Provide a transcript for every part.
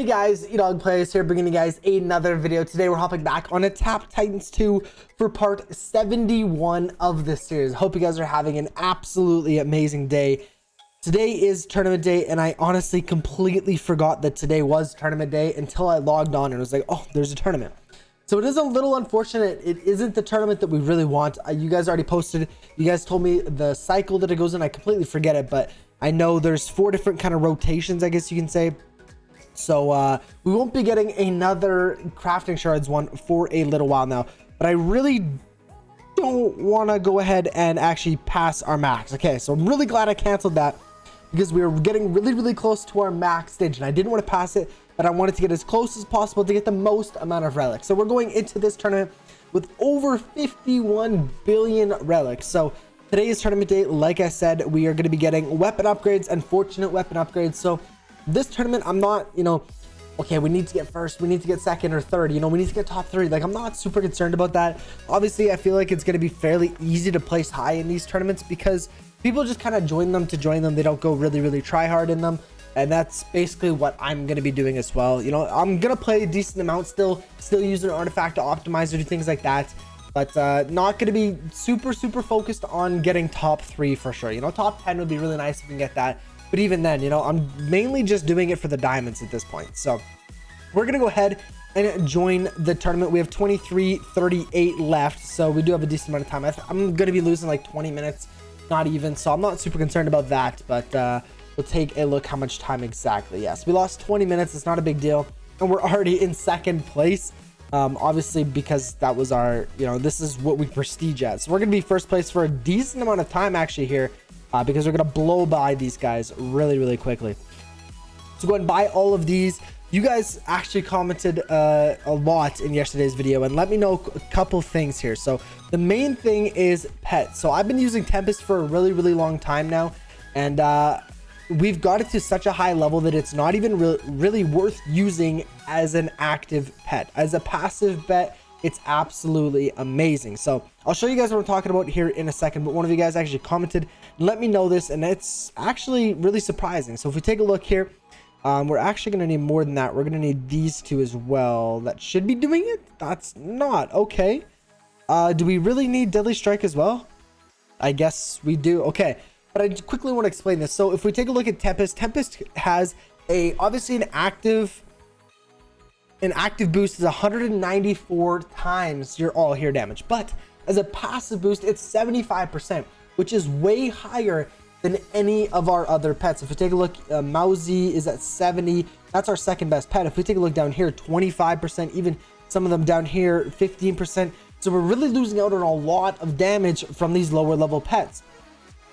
Hey guys, EdogPlays here, bringing you guys another video. Today we're hopping back on Attack Titans 2 for part 71 of this series. Hope you guys are having an absolutely amazing day. Today is tournament day, and I honestly completely forgot that today was tournament day until I logged on and was like, oh, there's a tournament. So it is a little unfortunate. It isn't the tournament that we really want. You guys already posted. You guys told me the cycle that it goes in. I completely forget it, but I know there's 4 different kind of rotations, I guess you can say. So we won't be getting another crafting shards one for a little while now, but I really don't want to go ahead and actually pass our max. Okay, so I'm really glad I canceled that because we were getting really close to our max stage, and I didn't want to pass it, but I wanted to get as close as possible to get the most amount of relics. So we're going into this tournament with over 51 billion relics. So today is tournament day. Like I said, we are going to be getting weapon upgrades and fortunate weapon upgrades. So this tournament, I'm not, okay, we need to get first, we need to get second or third, we need to get top 3. Like, I'm not super concerned about that. Obviously, I feel like it's going to be fairly easy to place high in these tournaments because people just kind of join them to join them. They don't go really try hard in them. And that's basically what I'm going to be doing as well. I'm going to play a decent amount still using an artifact to optimize or do things like that. But not going to be super focused on getting top 3 for sure. Top 10 would be really nice if we can get that. But even then, I'm mainly just doing it for the diamonds at this point. So we're going to go ahead and join the tournament. We have 23:38 left. So we do have a decent amount of time. I'm going to be losing like 20 minutes, not even. So I'm not super concerned about that. But we'll take a look how much time exactly. Yes, we lost 20 minutes. It's not a big deal. And we're already in second place. Obviously, because that was our, this is what we prestige at. So we're going to be first place for a decent amount of time actually here. Because we're going to blow by these guys really quickly. So go and buy all of these. You guys actually commented a lot in yesterday's video and let me know a couple things here. So the main thing is pets. So I've been using Tempest for a really long time now, and we've got it to such a high level that it's not even really worth using as an active pet. As a passive bet, it's absolutely amazing. So I'll show you guys what I'm talking about here in a second, but one of you guys actually commented and let me know this, and it's actually really surprising. So if we take a look here, we're actually going to need more than that. We're going to need these 2 as well. That should be doing it. That's not okay. Do we really need Deadly Strike as well? I guess we do. Okay, but I quickly want to explain this. So if we take a look at Tempest has obviously an active boost is 194 times your all here damage, but as a passive boost it's 75%, which is way higher than any of our other pets. If we take a look, Mousy is at 70. That's our second best pet. If we take a look down here, 25%, even some of them down here 15%. So we're really losing out on a lot of damage from these lower level pets.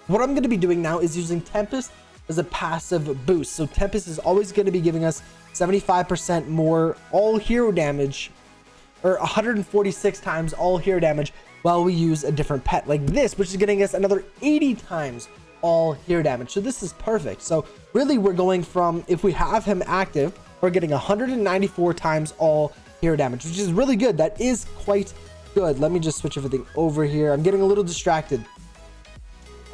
What I'm going to be doing now is using Tempest as a passive boost. So Tempest is always going to be giving us 75% more all hero damage, or 146 times all hero damage while we use a different pet like this, which is getting us another 80 times all hero damage. So this is perfect. So really we're going from, if we have him active, we're getting 194 times all hero damage, which is really good. That is quite good. Let me just switch everything over here. I'm getting a little distracted.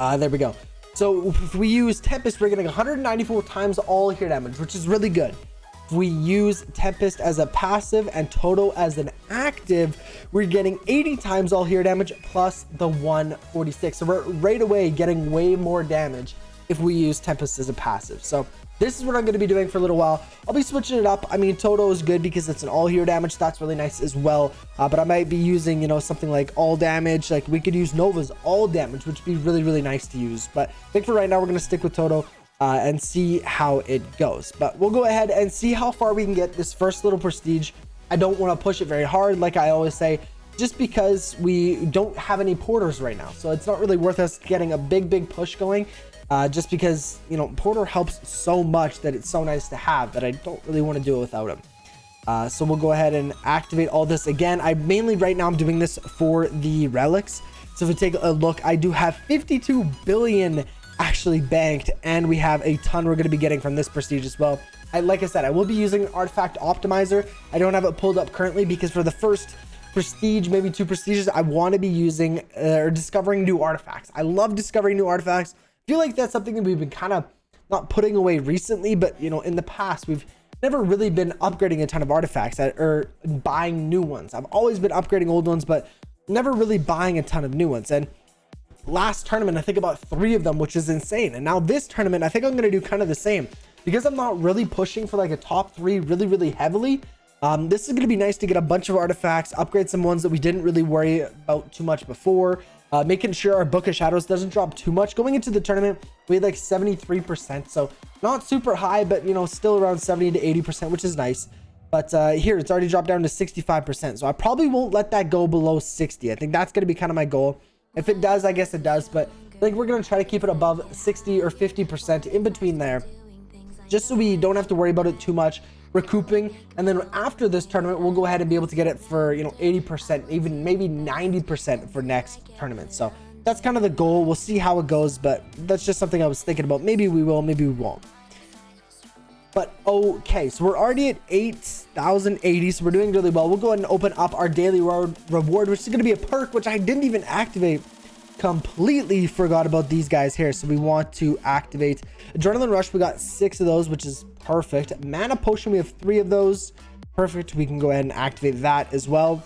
There we go. So if we use Tempest, we're getting 194 times all hero damage, which is really good. If we use Tempest as a passive and Toto as an active, we're getting 80 times all hero damage plus the 146. So we're right away getting way more damage if we use Tempest as a passive. So this is what I'm going to be doing for a little while. I'll be switching it up. I mean, Toto is good because it's an all hero damage. That's really nice as well. But I might be using, something like all damage. Like we could use Nova's all damage, which would be really nice to use. But I think for right now, we're going to stick with Toto. And see how it goes. But we'll go ahead and see how far we can get this first little prestige. I don't want to push it very hard, like I always say, just because we don't have any porters right now. So it's not really worth us getting a big push going, just because, porter helps so much that it's so nice to have that I don't really want to do it without him. So we'll go ahead and activate all this again. Right now I'm doing this for the relics. So if we take a look, I do have 52 billion actually banked, and we have a ton we're going to be getting from this prestige as well. Like I said, I will be using an artifact optimizer. I don't have it pulled up currently because for the first prestige, maybe 2 prestiges, I want to be using or discovering new artifacts. I love discovering new artifacts. I feel like that's something that we've been kind of not putting away recently, but in the past we've never really been upgrading a ton of artifacts or buying new ones. I've always been upgrading old ones, but never really buying a ton of new ones. And last tournament, I think about 3 of them, which is insane. And now this tournament, I think I'm going to do kind of the same, because I'm not really pushing for like a top 3 really heavily. This is going to be nice to get a bunch of artifacts, upgrade some ones that we didn't really worry about too much before, making sure our Book of Shadows doesn't drop too much. Going into the tournament, we had like 73%, so not super high, but you know, still around 70 to 80%, which is nice. But here it's already dropped down to 65%, so I probably won't let that go below 60. I think that's going to be kind of my goal. If it does, I guess it does, but I think we're going to try to keep it above 60 or 50%, in between there, just so we don't have to worry about it too much, recouping. And then after this tournament, we'll go ahead and be able to get it for, you know, 80%, even maybe 90% for next tournament. So that's kind of the goal. We'll see how it goes, but that's just something I was thinking about. Maybe we will, maybe we won't. But okay, so we're already at 8,080, so we're doing really well. We'll go ahead and open up our daily reward, which is going to be a perk, which I didn't even activate. Completely forgot about these guys here. So we want to activate Adrenaline Rush. We got 6 of those, which is perfect. Mana Potion, we have 3 of those. Perfect. We can go ahead and activate that as well.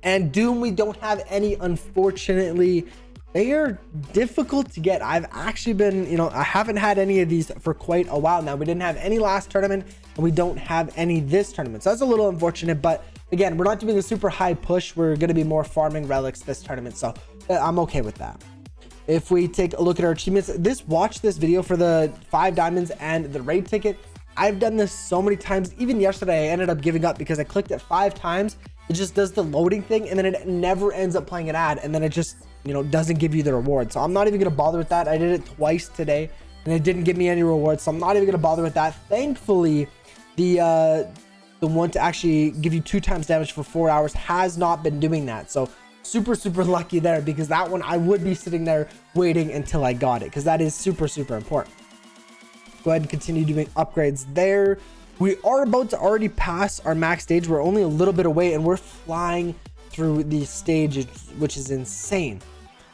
And Doom, we don't have any, unfortunately. They are difficult to get. I've actually been, you know, I haven't had any of these for quite a while now. We didn't have any last tournament, and we don't have any this tournament. So that's a little unfortunate, but again, we're not doing a super high push. We're going to be more farming relics this tournament, so I'm okay with that. If we take a look at our achievements, watch this video for the 5 diamonds and the raid ticket. I've done this so many times. Even yesterday, I ended up giving up because I clicked it 5 times. It just does the loading thing, and then it never ends up playing an ad, and then it just, you know, doesn't give you the reward. So I'm not even going to bother with that. I did it twice today, and it didn't give me any rewards, so I'm not even going to bother with that. Thankfully, the one to actually give you 2 times damage for 4 hours has not been doing that. So super lucky there, because that one I would be sitting there waiting until I got it, because that is super important. Go ahead and continue doing upgrades there. We are about to already pass our max stage. We're only a little bit away, and we're flying through these stages, which is insane.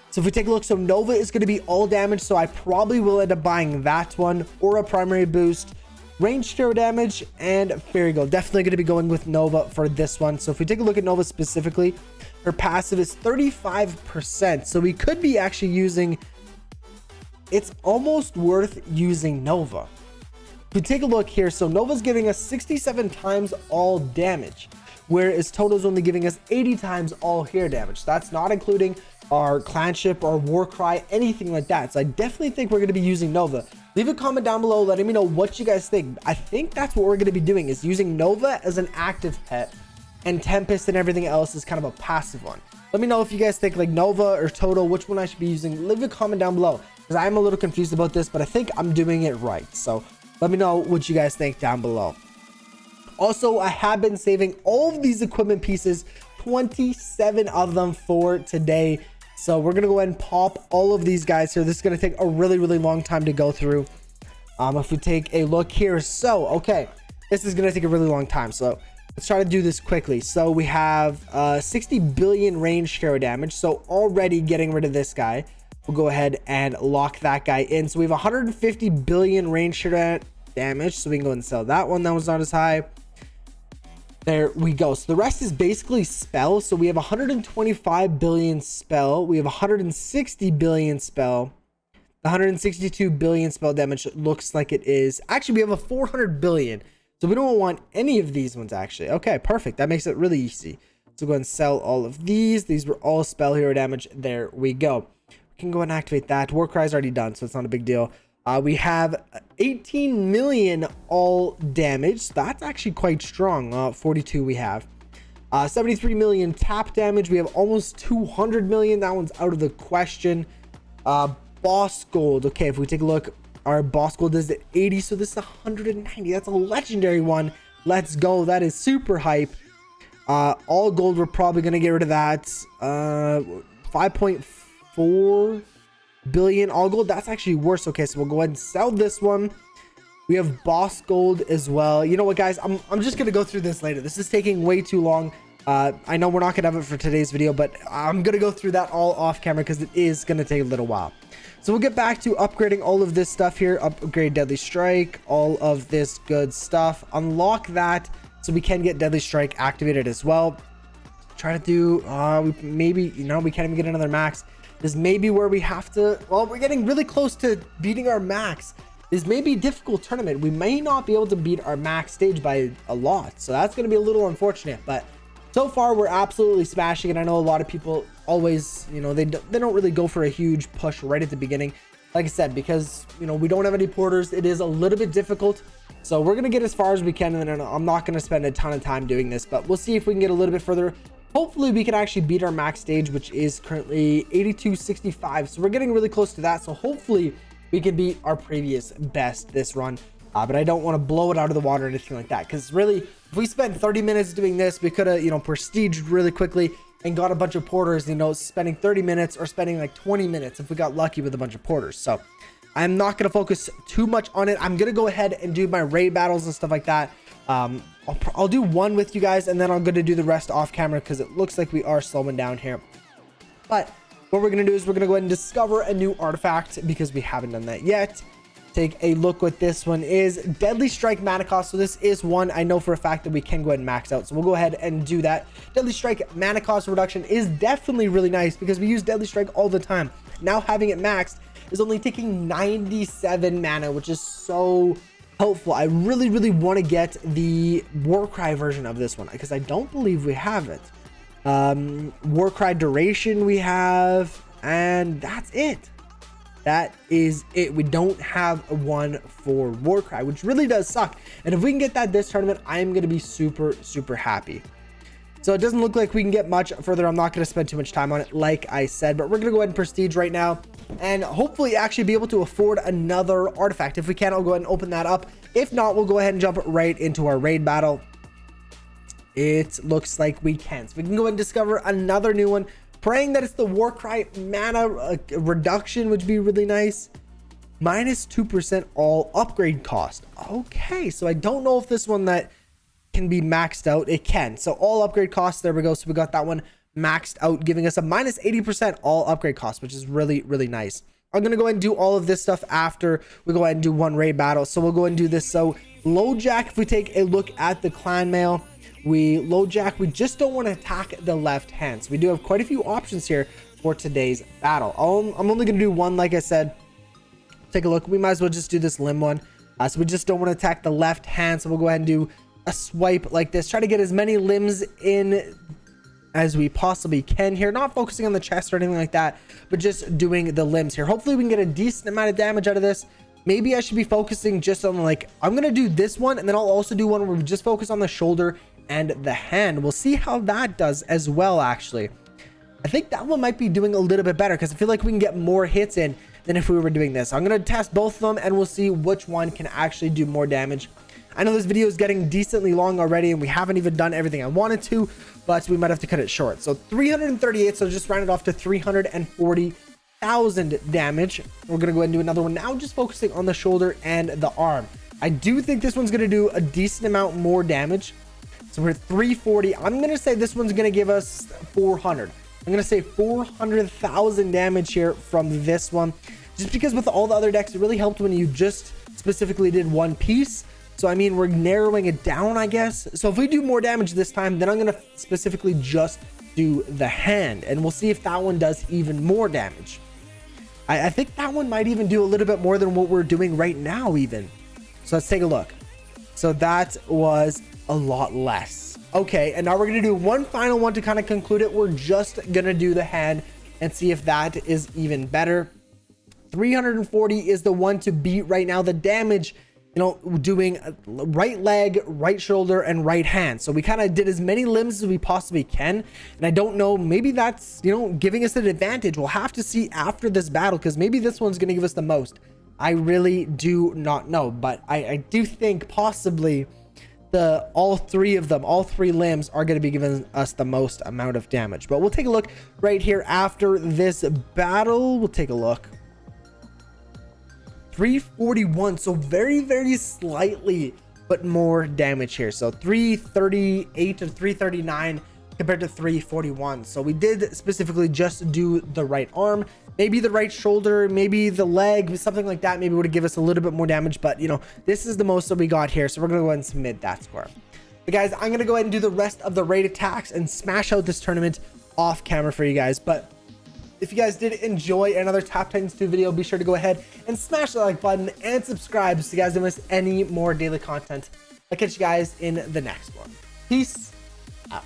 So if we take a look, so Nova is going to be all damage, so I probably will end up buying that one, or a primary boost, range hero damage, and fairy gold. Definitely going to be going with Nova for this one. So if we take a look at Nova specifically, her passive is 35%, so we could be actually using, it's almost worth using Nova. If we take a look here, so Nova's giving us 67 times all damage, whereas Toto's only giving us 80 times all hero damage. So that's not including our clanship or war cry, anything like that. So I definitely think we're going to be using Nova. Leave a comment down below letting me know what you guys think. I think that's what we're going to be doing, is using Nova as an active pet, and Tempest and everything else is kind of a passive one. Let me know if you guys think like Nova or Toto, which one I should be using. Leave a comment down below, because I'm a little confused about this, but I think I'm doing it right. So let me know what you guys think down below. Also, I have been saving all of these equipment pieces, 27 of them for today. So we're going to go ahead and pop all of these guys here. This is going to take a really long time to go through. If we take a look here, so okay, this is going to take a really long time. So let's try to do this quickly. So we have 60 billion range hero damage. So already getting rid of this guy. We'll go ahead and lock that guy in. So we have 150 billion range hero damage. So we can go and sell that one. That was not as high. There we go. So the rest is basically spell. So we have 125 billion spell. We have 160 billion spell. The 162 billion spell damage looks like it is. Actually, we have a 400 billion. So we don't want any of these ones, actually. Okay, perfect. That makes it really easy. So go ahead and sell all of these. These were all spell hero damage. There we go. We can go ahead and activate that. War cry is already done, so it's not a big deal. We have 18 million all damage. So that's actually quite strong. 42 we have. 73 million tap damage. We have almost 200 million. That one's out of the question. Boss gold. Okay, if we take a look, our boss gold is at 80. So this is 190. That's a legendary one. Let's go. That is super hype. All gold, we're probably going to get rid of that. 5.4 billion all gold. That's actually worse. Okay, so we'll go ahead and sell this one. We have boss gold as well. You know what, guys? I'm just gonna go through this later. This is taking way too long. I know we're not gonna have it for today's video, but I'm gonna go through that all off camera because it is gonna take a little while. So we'll get back to upgrading all of this stuff here. Upgrade Deadly Strike, all of this good stuff. Unlock that so we can get Deadly Strike activated as well. Try to do maybe, you know, we can't even get another max. This may be where we have to, well, we're getting really close to beating our max. This may be a difficult tournament. We may not be able to beat our max stage by a lot, so that's going to be a little unfortunate, but so far we're absolutely smashing it. I know a lot of people always, you know, they don't really go for a huge push right at the beginning, like I said, because, you know, we don't have any porters. It is a little bit difficult, so we're going to get as far as we can, and then I'm not going to spend a ton of time doing this, but we'll see if we can get a little bit further. Hopefully we can actually beat our max stage, which is currently 8265, so we're getting really close to that. So hopefully we can beat our previous best this run, but I don't want to blow it out of the water or anything like that, because really, if we spent 30 minutes doing this, we could have, you know, prestiged really quickly and got a bunch of porters, you know, spending 30 minutes or spending like 20 minutes if we got lucky with a bunch of porters. So I'm not going to focus too much on it. I'm going to go ahead and do my raid battles and stuff like that. I'll do one with you guys, and then I'm going to do the rest off camera because it looks like we are slowing down here. But what we're going to do is we're going to go ahead and discover a new artifact because we haven't done that yet. Take a look what this one is. Deadly Strike mana cost. So this is one I know for a fact that we can go ahead and max out, so we'll go ahead and do that. Deadly Strike mana cost reduction is definitely really nice because we use Deadly Strike all the time. Now having it maxed is only taking 97 mana, which is so helpful. I really want to get the Warcry version of this one because I don't believe we have it. Warcry duration we have, and that's it. That is it. We don't have one for Warcry, which really does suck. And if we can get that this tournament, I'm going to be super happy. So it doesn't look like we can get much further. I'm not going to spend too much time on it, like I said, but we're going to go ahead and prestige right now and hopefully actually be able to afford another artifact. If we can, I'll go ahead and open that up. If not, we'll go ahead and jump right into our raid battle. It looks like we can. So we can go ahead and discover another new one. Praying that it's the Warcry mana reduction, which would be really nice. Minus 2% all upgrade cost. Okay, so I don't know if this one that can be maxed out. It can. So all upgrade costs, there we go. So we got that one maxed out, giving us a minus 80% all upgrade cost, which is really nice. I'm going to go ahead and do all of this stuff after we go ahead and do one raid battle. So we'll go ahead and do this. So low jack, if we take a look at the clan mail, we low jack, we just don't want to attack the left hand. So we do have quite a few options here for today's battle. I'm only going to do one, like I said. Take a look. We might as well just do this limb one. So we just don't want to attack the left hand. So we'll go ahead and do a swipe like this. Try to get as many limbs in as we possibly can here. Not focusing on the chest or anything like that, but just doing the limbs here. Hopefully we can get a decent amount of damage out of this. Maybe I should be focusing just on, like, I'm going to do this one, and then I'll also do one where we just focus on the shoulder and the hand. We'll see how that does as well. Actually, I think that one might be doing a little bit better because I feel like we can get more hits in than if we were doing this. I'm going to test both of them and we'll see which one can actually do more damage. I know this video is getting decently long already and we haven't even done everything I wanted to, but we might have to cut it short. So 338, so just round it off to 340,000 damage. We're going to go ahead and do another one now, just focusing on the shoulder and the arm. I do think this one's going to do a decent amount more damage. So we're at 340. I'm going to say this one's going to give us 400. I'm going to say 400,000 damage here from this one. Just because with all the other decks, it really helped when you just specifically did one piece. So, I mean, we're narrowing it down, I guess. So if we do more damage this time, then I'm going to specifically just do the hand. And we'll see if that one does even more damage. I think that one might even do a little bit more than what we're doing right now even. So let's take a look. So that was a lot less. Okay, and now we're going to do one final one to kind of conclude it. We're just going to do the hand and see if that is even better. 340 is the one to beat right now. The damage, you know, doing right leg, right shoulder, and right hand. So we kind of did as many limbs as we possibly can. And I don't know, maybe that's, you know, giving us an advantage. We'll have to see after this battle, because maybe this one's going to give us the most. I really do not know, but I do think possibly all three limbs are going to be giving us the most amount of damage. But we'll take a look right here after this battle. We'll take a look. 341, so very slightly but more damage here. So 338 to 339 compared to 341. So we did specifically just do the right arm, maybe the right shoulder, maybe the leg, something like that. Maybe would have given us a little bit more damage, but you know, this is the most that we got here. So we're going to go ahead and submit that score. But guys, I'm going to go ahead and do the rest of the raid attacks and smash out this tournament off camera for you guys. But if you guys did enjoy another Tap Titans 2 video, be sure to go ahead and smash the like button and subscribe so you guys don't miss any more daily content. I'll catch you guys in the next one. Peace out.